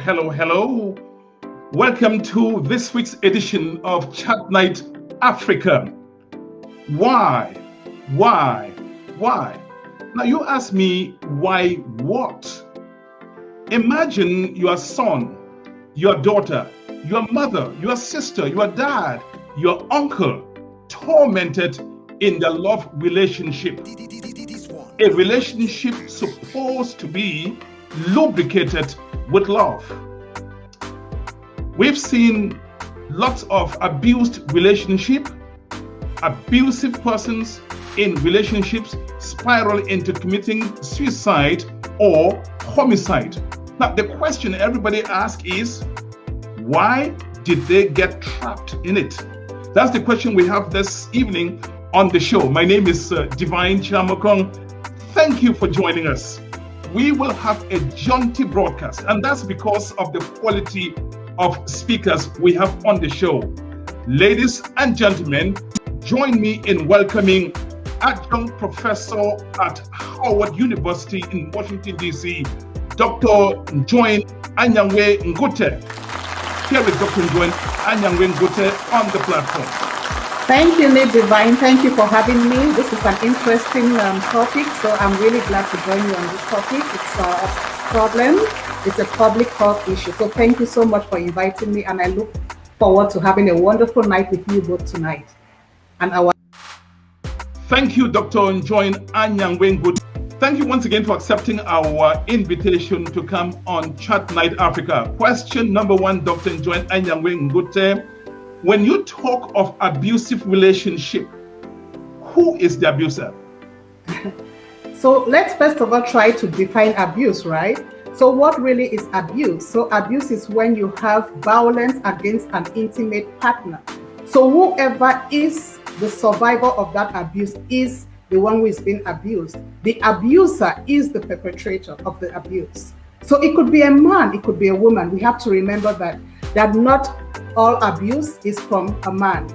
hello. Welcome to this week's edition of ChatNite Africa. Why? Now you ask me, why what? Imagine your son, your daughter, your mother, your sister, your dad, your uncle tormented in the love relationship. A relationship supposed to be lubricated with love. We've seen lots of abused relationships, abusive persons in relationships spiral into committing suicide or homicide. Now, the question everybody asks is, why did they get trapped in it? That's the question we have this evening on the show. My name is Divine Chamokong. Thank you for joining us. We will have a jaunty broadcast, and that's because of the quality of speakers we have on the show. Ladies and gentlemen, join me in welcoming adjunct professor at Howard University in Washington, D.C., Dr. Njwen ANYANGWE-NGUTE. Here is Dr. Njwen ANYANGWE-NGUTE on the platform. Thank you, Nate Divine. Thank you for having me. This is an interesting topic, so I'm really glad to join you on this topic. It's a problem. It's a public health issue. So thank you so much for inviting me, and I look forward to having a wonderful night with you both tonight. Thank you, Dr. Njwen ANYANGWE-NGUTE. Thank you once again for accepting our invitation to come on ChatNite Africa. Question number one, Dr. Njwen ANYANGWE-NGUTE. When you talk of abusive relationship, who is the abuser? So let's first of all try to define abuse, right? So what really is abuse? So abuse is when you have violence against an intimate partner. So whoever is the survivor of that abuse is the one who is being abused. The abuser is the perpetrator of the abuse. So it could be a man, it could be a woman. We have to remember that not all abuse is from a man.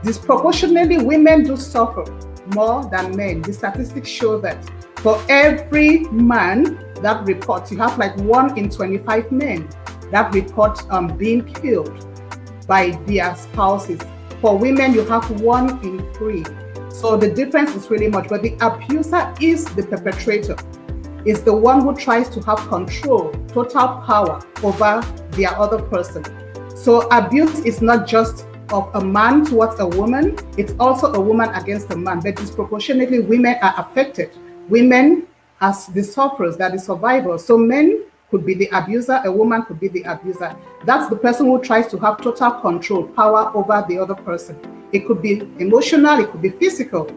Disproportionately, women do suffer more than men. The statistics show that for every man that reports, you have like 1 in 25 men that report being killed by their spouses. For women, you have 1 in 3. So the difference is really much, but the abuser is the perpetrator. Is the one who tries to have control, total power over the other person. So abuse is not just of a man towards a woman, it's also a woman against a man, but disproportionately women are affected. Women as the sufferers, that is survivors. So men could be the abuser, a woman could be the abuser. That's the person who tries to have total control, power over the other person. It could be emotional, it could be physical.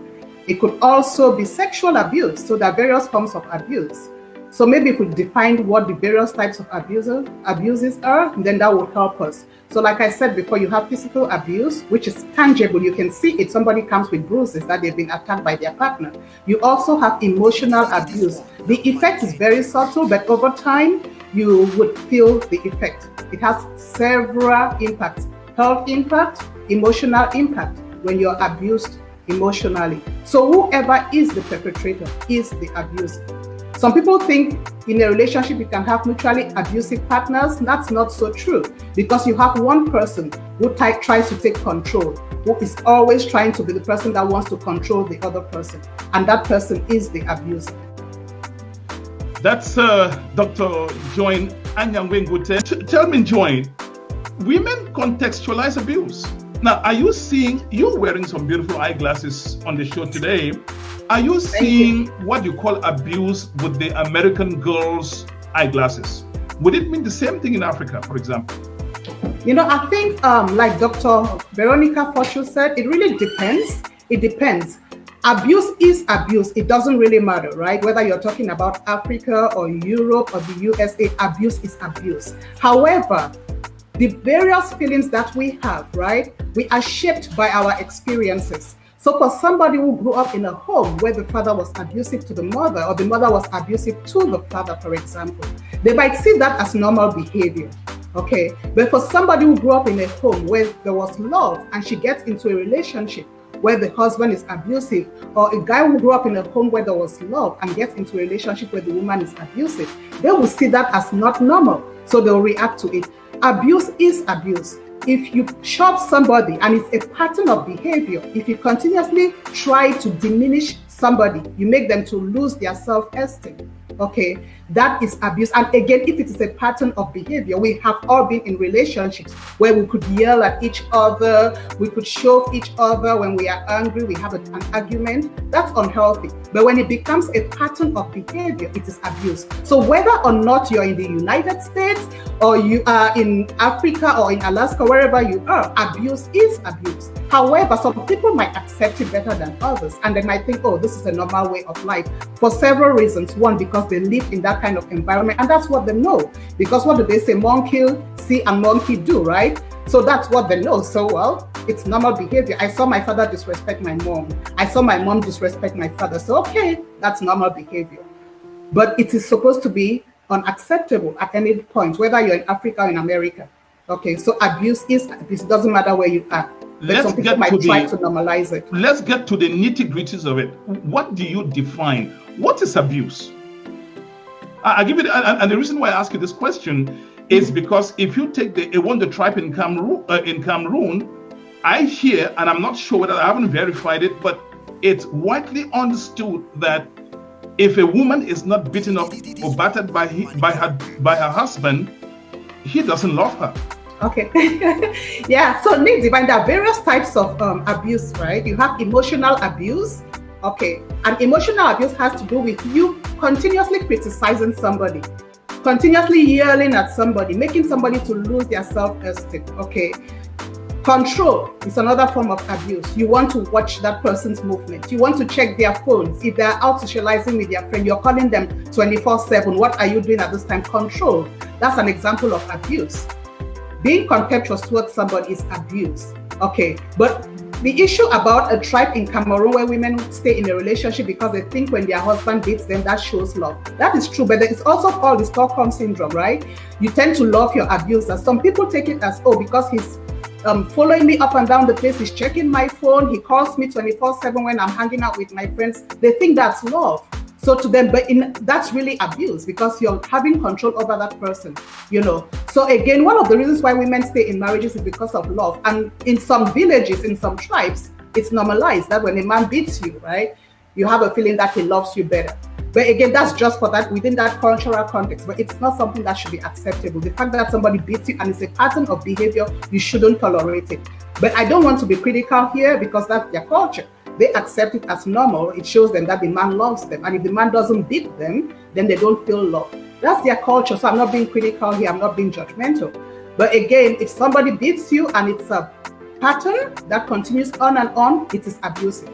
It could also be sexual abuse. So there are various forms of abuse. So maybe if we define what the various types of abuses are, then that will help us. So like I said before, you have physical abuse, which is tangible. You can see it. Somebody comes with bruises that they've been attacked by their partner. You also have emotional abuse. The effect is very subtle, but over time, you would feel the effect. It has several impacts: health impact, emotional impact when you're abused emotionally. So whoever is the perpetrator is the abuser. Some people think in a relationship you can have mutually abusive partners. That's not so true, because you have one person who tries to take control, who is always trying to be the person that wants to control the other person, and that person is the abuser. That's Dr. Njwen ANYANGWE-NGUTE. Tell me, Njwen, women contextualize abuse. Now, are you seeing, you're wearing some beautiful eyeglasses on the show today. Are you seeing what you call abuse with the American girls' eyeglasses? Would it mean the same thing in Africa, for example? You know, I think like Dr. Veronica Foshu said, it really depends. It depends. Abuse is abuse. It doesn't really matter, right? Whether you're talking about Africa or Europe or the USA, abuse is abuse. However, the various feelings that we have, right? We are shaped by our experiences. So for somebody who grew up in a home where the father was abusive to the mother, or the mother was abusive to the father, for example, they might see that as normal behavior, okay? But for somebody who grew up in a home where there was love and she gets into a relationship where the husband is abusive, or a guy who grew up in a home where there was love and gets into a relationship where the woman is abusive, they will see that as not normal. So they'll react to it. Abuse is abuse. If you shove somebody and it's a pattern of behavior, if you continuously try to diminish somebody, you make them to lose their self-esteem. Okay, that is abuse. And again, if it is a pattern of behavior, we have all been in relationships where we could yell at each other, we could shove each other when we are angry, we have an argument. That's unhealthy. But when it becomes a pattern of behavior, it is abuse. So whether or not you're in the United States or you are in Africa or in Alaska, wherever you are, abuse is abuse. However, some people might accept it better than others, and they might think, oh, this is a normal way of life for several reasons. One, because they live in that kind of environment, and that's what they know. Because what do they say? Monkey see and monkey do, right? So that's what they know. So, well, it's normal behavior. I saw my father disrespect my mom. I saw my mom disrespect my father. So, okay, that's normal behavior. But it is supposed to be unacceptable at any point, whether you're in Africa or in America. Okay, so abuse is abuse. It doesn't matter where you are. Some people might try to normalize it. Let's get to the nitty-gritties of it. What do you define? What is abuse? I give it, and the reason why I ask you this question is because if you take the Awande tribe in Cameroon, I hear, and I'm not sure whether I haven't verified it, but it's widely understood that if a woman is not beaten up or battered by her husband, he doesn't love her. Okay. Yeah. So, Nick Divine, there are various types of abuse, right? You have emotional abuse. Okay. And emotional abuse has to do with you continuously criticizing somebody, continuously yelling at somebody, making somebody to lose their self-esteem. Okay. Control is another form of abuse. You want to watch that person's movement. You want to check their phones. If they're out socializing with their friend, you're calling them 24/7. What are you doing at this time? Control. That's an example of abuse. Being contemptuous towards somebody is abuse. Okay, but the issue about a tribe in Cameroon where women stay in a relationship because they think when their husband beats them, that shows love. That is true, but it's also called the Stockholm syndrome, right? You tend to love your abuser. Some people take it as, oh, because he's following me up and down the place, he's checking my phone, he calls me 24/7 when I'm hanging out with my friends. They think that's love. So to them, but that's really abuse because you're having control over that person, you know. So again, one of the reasons why women stay in marriages is because of love. And in some villages, in some tribes, it's normalized that when a man beats you, right, you have a feeling that he loves you better. But again, that's just for that within that cultural context, but it's not something that should be acceptable. The fact that somebody beats you and it's a pattern of behavior, you shouldn't tolerate it. But I don't want to be critical here because that's their culture. They accept it as normal. It shows them that the man loves them. And if the man doesn't beat them, then they don't feel love. That's their culture. So I'm not being critical here. I'm not being judgmental. But again, if somebody beats you and it's a pattern that continues on and on, it is abusive.